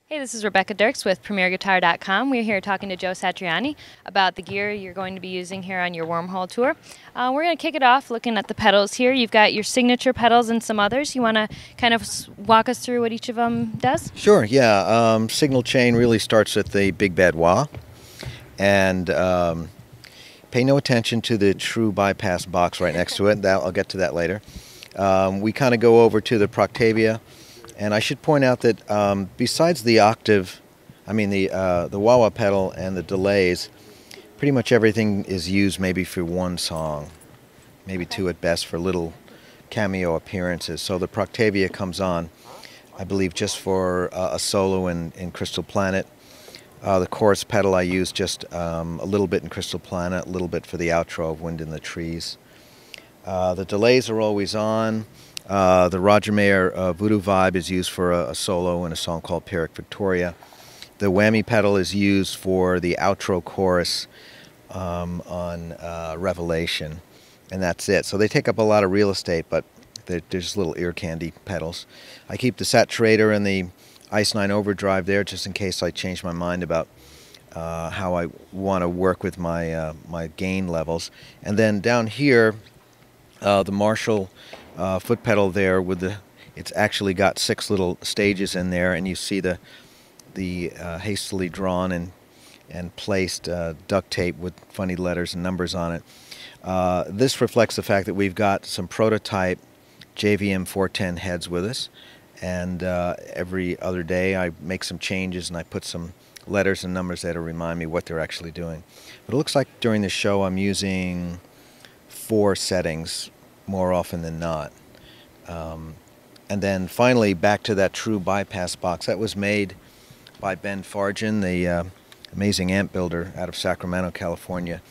Hey, this is Rebecca Dirks with PremierGuitar.com. We're here talking to Joe Satriani about the gear you're going to be using here on your Wormhole tour. We're going to kick it off looking at the pedals here. You've got your signature pedals and some others. You want to kind of walk us through what each of them does? Sure, yeah. Signal chain really starts at the big bad wah, and pay no attention to the true bypass box right next to it. I'll get to that later. We kind of go over to the Proctavia. And I should point out that besides the octave, the wah-wah pedal and the delays, pretty much everything is used maybe for one song, maybe two at best for little cameo appearances. So the Proctavia comes on, I believe, just for a solo in Crystal Planet. The chorus pedal I use just a little bit in Crystal Planet, a little bit for the outro of Wind in the Trees. The delays are always on. The Roger Mayer Voodoo Vibe is used for a solo in a song called Pyrrhic Victoria. The whammy pedal is used for the outro chorus on Revelation, and that's it. So they take up a lot of real estate, but they're just little ear candy pedals. I keep the Saturator and the Ice 9 Overdrive there just in case I change my mind about how I want to work with my, my gain levels. And then down here, the Marshall foot pedal there it's actually got 6 little stages in there, and you see the hastily drawn and placed duct tape with funny letters and numbers on it. This reflects the fact that we've got some prototype JVM 410 heads with us, and every other day I make some changes and I put some letters and numbers there to remind me what they're actually doing. But it looks like during the show I'm using 4 settings more often than not. And then finally back to that true bypass box. That was made by Ben Farjan, the amazing amp builder out of Sacramento, California.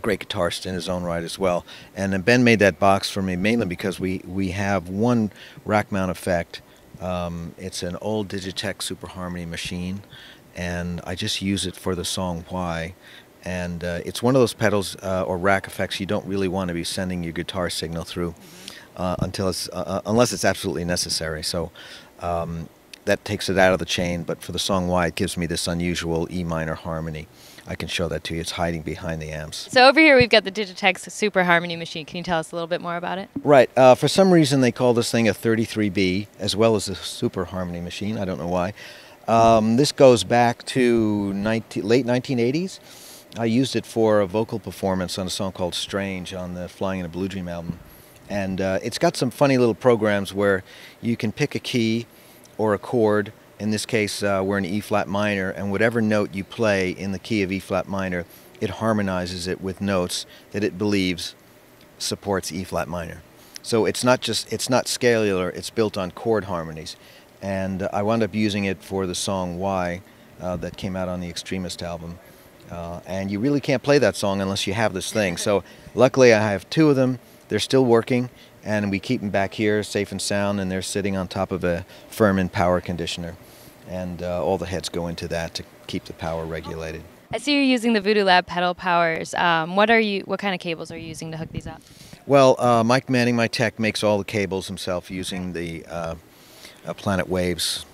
Great guitarist in his own right as well. And then Ben made that box for me mainly because we have one rack mount effect. It's an old Digitech Super Harmony machine, and I just use it for the song Why. And it's one of those pedals or rack effects you don't really want to be sending your guitar signal through unless it's absolutely necessary. So that takes it out of the chain, but for the song Why, it gives me this unusual E minor harmony. I can show that to you. It's hiding behind the amps. So over here we've got the Digitech Super Harmony machine. Can you tell us a little bit more about it? Right. For some reason they call this thing a 33B as well as a Super Harmony machine. I don't know why. This goes back to late 1980s. I used it for a vocal performance on a song called Strange on the Flying in a Blue Dream album. And it's got some funny little programs where you can pick a key or a chord. In this case, we're in E-flat minor, and whatever note you play in the key of E-flat minor, it harmonizes it with notes that it believes supports E-flat minor. So it's not scalar, it's built on chord harmonies. And I wound up using it for the song Why that came out on the Extremist album. And you really can't play that song unless you have this thing. So luckily I have 2 of them. They're still working, and we keep them back here safe and sound, and they're sitting on top of a Furman power conditioner. And all the heads go into that to keep the power regulated. I see you're using the Voodoo Lab pedal powers. What kind of cables are you using to hook these up? Well, Mike Manning, my tech, makes all the cables himself using the Planet Waves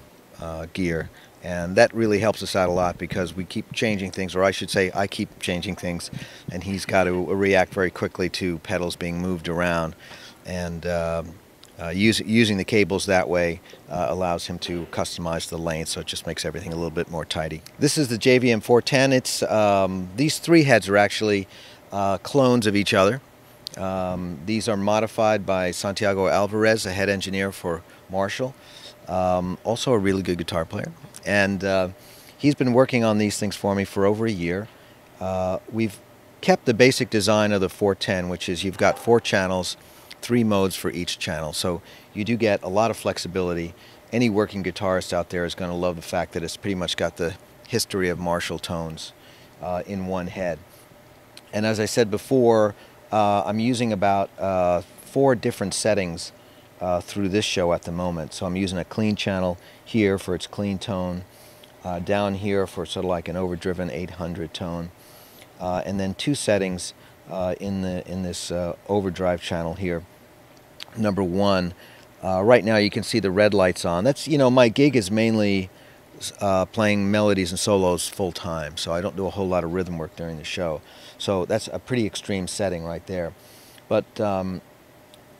gear. And that really helps us out a lot because we keep changing things, or I should say I keep changing things, and he's got to react very quickly to pedals being moved around. And using the cables that way allows him to customize the length, so it just makes everything a little bit more tidy. This is the JVM 410. These 3 heads are actually clones of each other. These are modified by Santiago Alvarez, a head engineer for Marshall, also a really good guitar player. And he's been working on these things for me for over a year. We've kept the basic design of the 410, which is you've got 4 channels, 3 modes for each channel. So you do get a lot of flexibility. Any working guitarist out there is going to love the fact that it's pretty much got the history of Marshall tones in one head. And as I said before, I'm using about 4 different settings through this show at the moment. So I'm using a clean channel here for its clean tone, down here for sort of like an overdriven 800 tone, and then 2 settings in this overdrive channel here. Number 1, right now you can see the red lights on. That's, you know, my gig is mainly playing melodies and solos full time, so I don't do a whole lot of rhythm work during the show. So that's a pretty extreme setting right there. But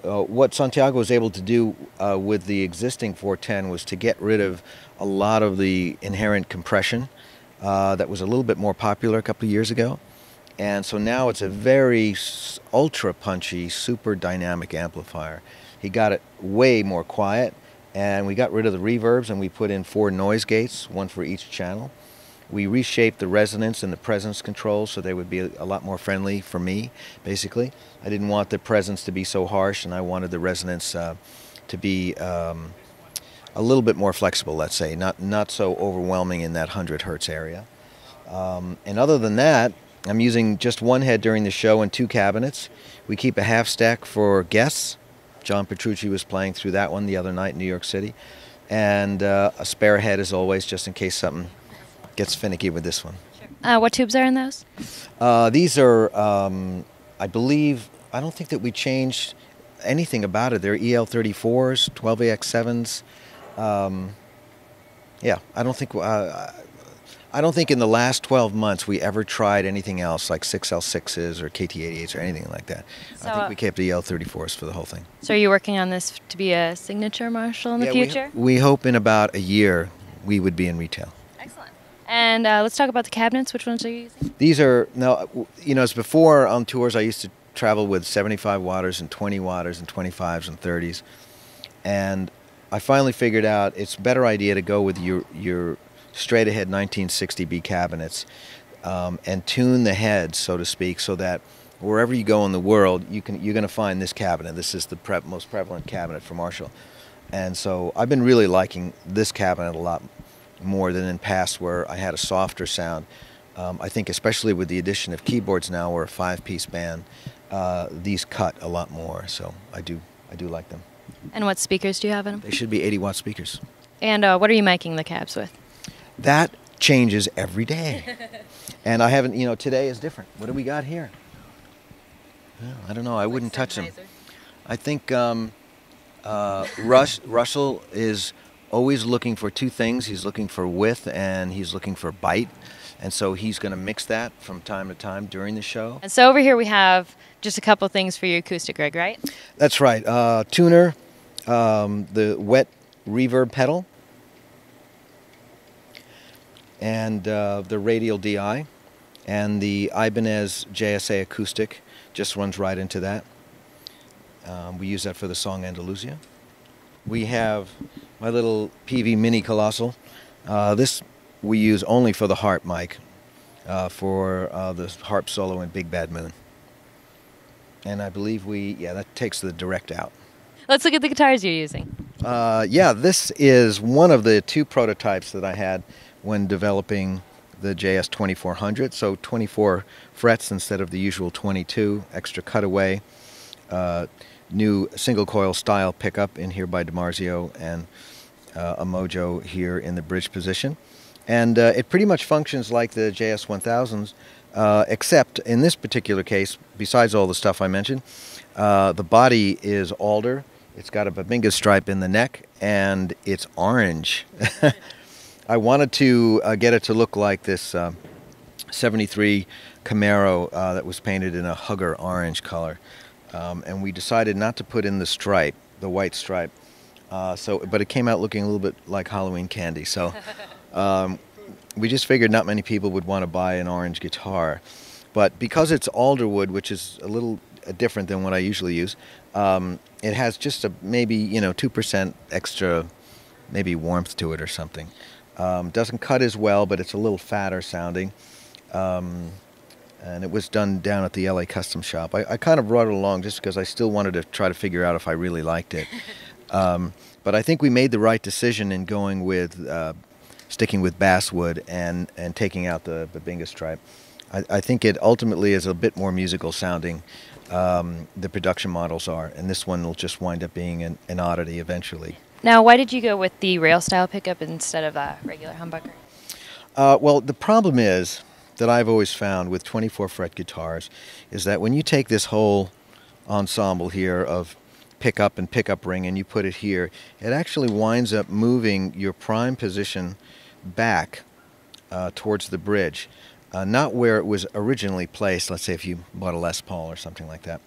what Santiago was able to do with the existing 410 was to get rid of a lot of the inherent compression that was a little bit more popular a couple of years ago. And so now it's a very ultra punchy, super dynamic amplifier. He got it way more quiet, and we got rid of the reverbs, and we put in 4 noise gates, 1 for each channel. We reshaped the resonance and the presence controls so they would be a lot more friendly for me, basically. I didn't want the presence to be so harsh, and I wanted the resonance to be a little bit more flexible, let's say, not so overwhelming in that 100 hertz area. And other than that, I'm using just 1 head during the show and 2 cabinets. We keep a half stack for guests. John Petrucci was playing through that one the other night in New York City. And a spare head as always, just in case something gets finicky with this one. Sure. What tubes are in those? These are, I believe, I don't think that we changed anything about it. They're EL34s, 12AX7s. Yeah, I don't think in the last 12 months we ever tried anything else like 6L6s or KT88s or anything like that. So, I think we kept the EL34s for the whole thing. So are you working on this to be a signature Marshall in the future? We hope in about a year we would be in retail. Excellent. And let's talk about the cabinets. Which ones are you using? These are, now, you know, as before on tours I used to travel with 75 watters and 20 watters and 25s and 30s. And I finally figured out it's a better idea to go with your straight ahead 1960B cabinets and tune the heads, so to speak, so that wherever you go in the world you're going to find this cabinet. This is the most prevalent cabinet for Marshall. And so I've been really liking this cabinet a lot more than in past where I had a softer sound. I think especially with the addition of keyboards now, we're a 5-piece band, these cut a lot more, so I do like them. And what speakers do you have in them? They should be 80-watt speakers. And what are you miking the cabs with? That changes every day. And I haven't, you know, today is different. What do we got here? Well, I don't know. I wouldn't touch them. I think Russell is always looking for 2 things. He's looking for width and he's looking for bite. And so he's going to mix that from time to time during the show. And so over here we have just a couple things for your acoustic rig, right? That's right. Tuner, the wet reverb pedal, and the radial DI, and the Ibanez JSA acoustic just runs right into that. We use that for the song Andalusia. We have my little PV Mini Colossal. This we use only for the harp mic, for the harp solo in Big Bad Moon. And I believe that takes the direct out. Let's look at the guitars you're using. Yeah, this is one of the 2 prototypes that I had when developing the JS 2400. So 24 frets instead of the usual 22, extra cutaway, new single coil style pickup in here by DiMarzio, and a Mojo here in the bridge position. And it pretty much functions like the JS 1000s, except in this particular case, besides all the stuff I mentioned, the body is alder. It's got a Babinga stripe in the neck, and it's orange. I wanted to get it to look like this 73 Camaro that was painted in a Hugger orange color. And we decided not to put in the stripe, the white stripe. But it came out looking a little bit like Halloween candy. So we just figured not many people would want to buy an orange guitar. But because it's alderwood, which is a little different than what I usually use, it has just maybe 2% extra, maybe warmth to it or something. Doesn't cut as well, but it's a little fatter sounding. And it was done down at the LA Custom Shop. I kind of brought it along just because I still wanted to try to figure out if I really liked it. But I think we made the right decision in going with sticking with basswood and taking out the Babinga stripe. I think it ultimately is a bit more musical sounding. The production models are, and this one will just wind up being an oddity eventually. Now, why did you go with the rail style pickup instead of a regular humbucker? Well, the problem is that I've always found with 24 fret guitars is that when you take this whole ensemble here of pickup and pickup ring and you put it here, it actually winds up moving your prime position back towards the bridge, not where it was originally placed. Let's say if you bought a Les Paul or something like that.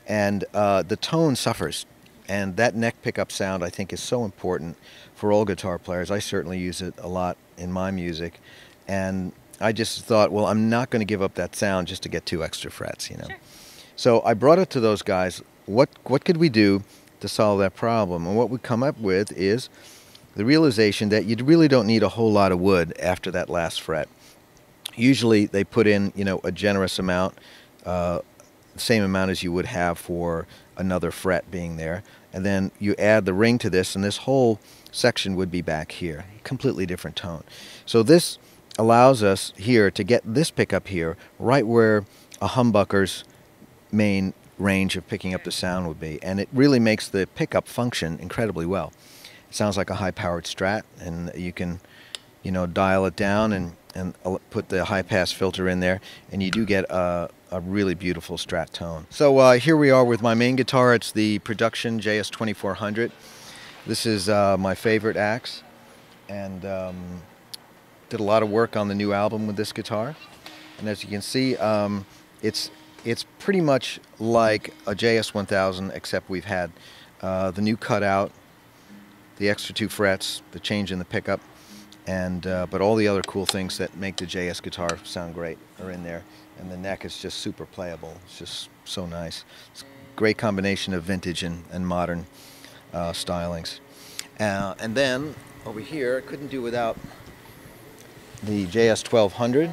And the tone suffers. And that neck pickup sound, I think, is so important for all guitar players. I certainly use it a lot in my music. And I just thought, well, I'm not going to give up that sound just to get 2 extra frets, you know. Sure. So I brought it to those guys. What could we do to solve that problem? And what we come up with is the realization that you really don't need a whole lot of wood after that last fret. Usually they put in, you know, a generous amount, the same amount as you would have for another fret being there. And then you add the ring to this, and this whole section would be back here. Completely different tone. So this allows us here to get this pickup here right where a humbucker's main range of picking up the sound would be. And it really makes the pickup function incredibly well. It sounds like a high-powered Strat, and you can, you know, dial it down and put the high-pass filter in there, and you do get a really beautiful Strat tone. So here we are with my main guitar. It's the Production JS 2400. This is my favorite axe, and did a lot of work on the new album with this guitar. And as you can see, it's pretty much like a JS 1000, except we've had the new cutout, the extra 2 frets, the change in the pickup, and but all the other cool things that make the JS guitar sound great are in there. And the neck is just super playable. It's just so nice. It's a great combination of vintage and modern stylings. And then over here, I couldn't do without the JS 1200.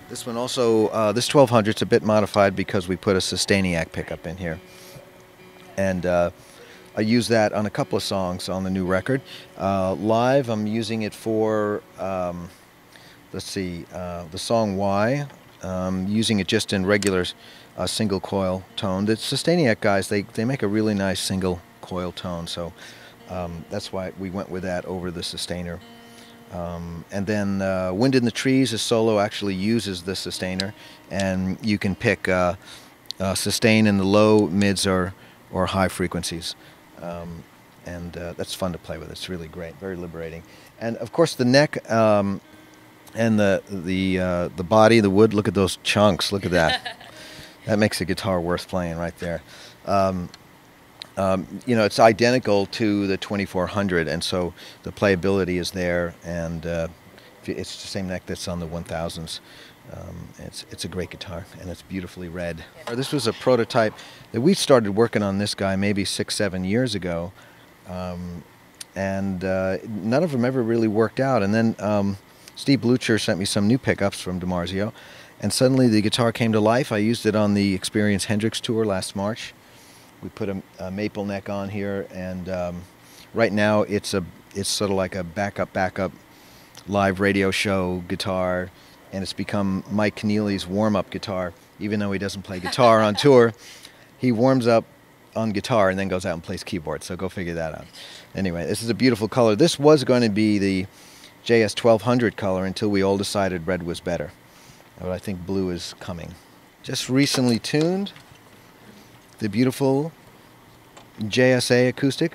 This one also, this 1200 is a bit modified because we put a Sustainiac pickup in here. And I use that on a couple of songs on the new record. Live, I'm using it for, let's see, the song Why. Using it just in regular single coil tone. The Sustainiac guys, they make a really nice single coil tone, so that's why we went with that over the Sustainer. And then Wind in the Trees, a solo, actually uses the Sustainer, and you can pick sustain in the low, mids, or high frequencies. And that's fun to play with. It's really great, very liberating. And of course the neck and the body, the wood, look at those chunks, look at that. That makes a guitar worth playing right there. You know, it's identical to the 2400, and so the playability is there, and it's the same neck that's on the 1000s. It's a great guitar, and it's beautifully red. This was a prototype that we started working on this guy maybe 6-7 years ago, and none of them ever really worked out. And then Steve Blucher sent me some new pickups from DiMarzio, and suddenly the guitar came to life. I used it on the Experience Hendrix tour last March. We put a maple neck on here, and right now it's sort of like a backup live radio show guitar, and it's become Mike Keneally's warm-up guitar. Even though he doesn't play guitar on tour, he warms up on guitar and then goes out and plays keyboard, so go figure that out. Anyway, this is a beautiful color. This was going to be the JS 1200 color until we all decided red was better. But I think blue is coming. Just recently tuned the beautiful JSA acoustic.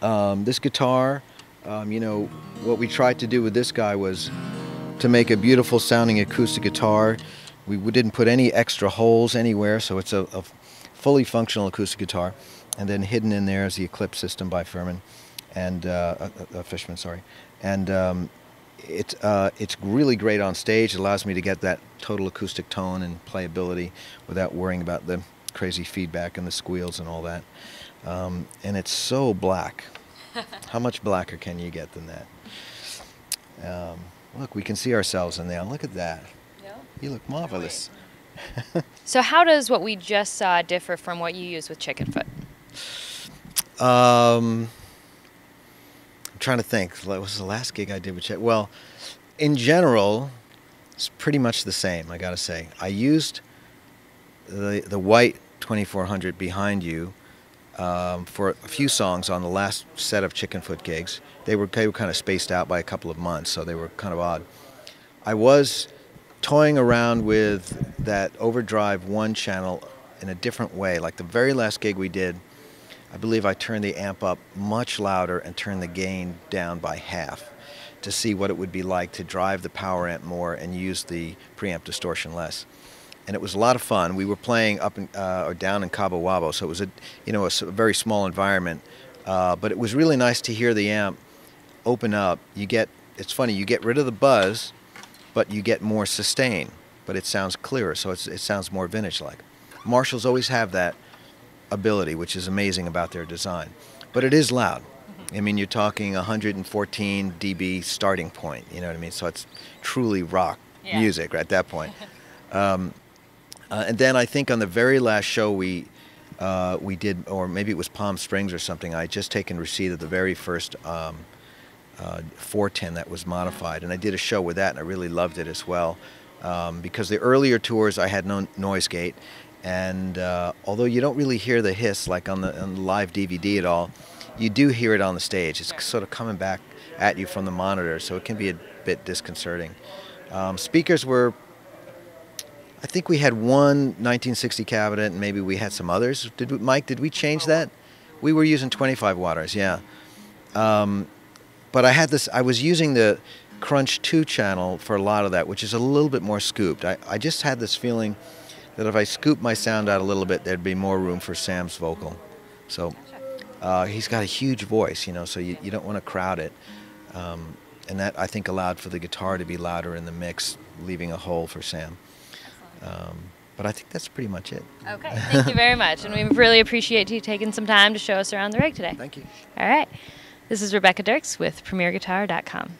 This guitar, you know, what we tried to do with this guy was to make a beautiful sounding acoustic guitar. We didn't put any extra holes anywhere, so it's a fully functional acoustic guitar. And then hidden in there is the Eclipse system by Fishman, sorry. And it's really great on stage. It allows me to get that total acoustic tone and playability without worrying about the crazy feedback and the squeals and all that. And it's so black. How much blacker can you get than that? Look, we can see ourselves in there. Look at that. Yeah. You look marvelous. So how does what we just saw differ from what you use with Chickenfoot? I'm trying to think. What was the last gig I did with Chick? Well, in general, it's pretty much the same, I gotta say. I used the white 2400 behind you for a few songs on the last set of Chickenfoot gigs. They were kind of spaced out by a couple of months, so they were kind of odd. I was toying around with that Overdrive 1 channel in a different way. Like the very last gig we did, I believe I turned the amp up much louder and turned the gain down by half to see what it would be like to drive the power amp more and use the preamp distortion less. And it was a lot of fun. We were playing up in, or down in Cabo Wabo, so it was a very small environment. But it was really nice to hear the amp open up. It's funny, you get rid of the buzz, but you get more sustain. But it sounds clearer, so it sounds more vintage-like. Marshalls always have that ability, which is amazing about their design. But it is loud. I mean, you're talking 114 dB starting point, you know what I mean? So it's truly rock music right at that point. And then I think on the very last show we did, or maybe it was Palm Springs or something, I had just taken receipt of the very first 410 that was modified, and I did a show with that, and I really loved it as well. Because the earlier tours I had no noise gate, and although you don't really hear the hiss like on the live DVD at all, you do hear it on the stage. It's sort of coming back at you from the monitor, so it can be a bit disconcerting. Speakers were, I think we had one 1960 cabinet, and maybe we had some others. Mike, did we change that? We were using 25 watters, yeah. But I was using the Crunch 2 channel for a lot of that, which is a little bit more scooped. I just had this feeling that if I scooped my sound out a little bit, there'd be more room for Sam's vocal. So he's got a huge voice, you know, so you don't want to crowd it. And that, I think, allowed for the guitar to be louder in the mix, leaving a hole for Sam. But I think that's pretty much it. Okay, thank you very much. And we really appreciate you taking some time to show us around the rig today. Thank you. All right. This is Rebecca Dirks with PremierGuitar.com.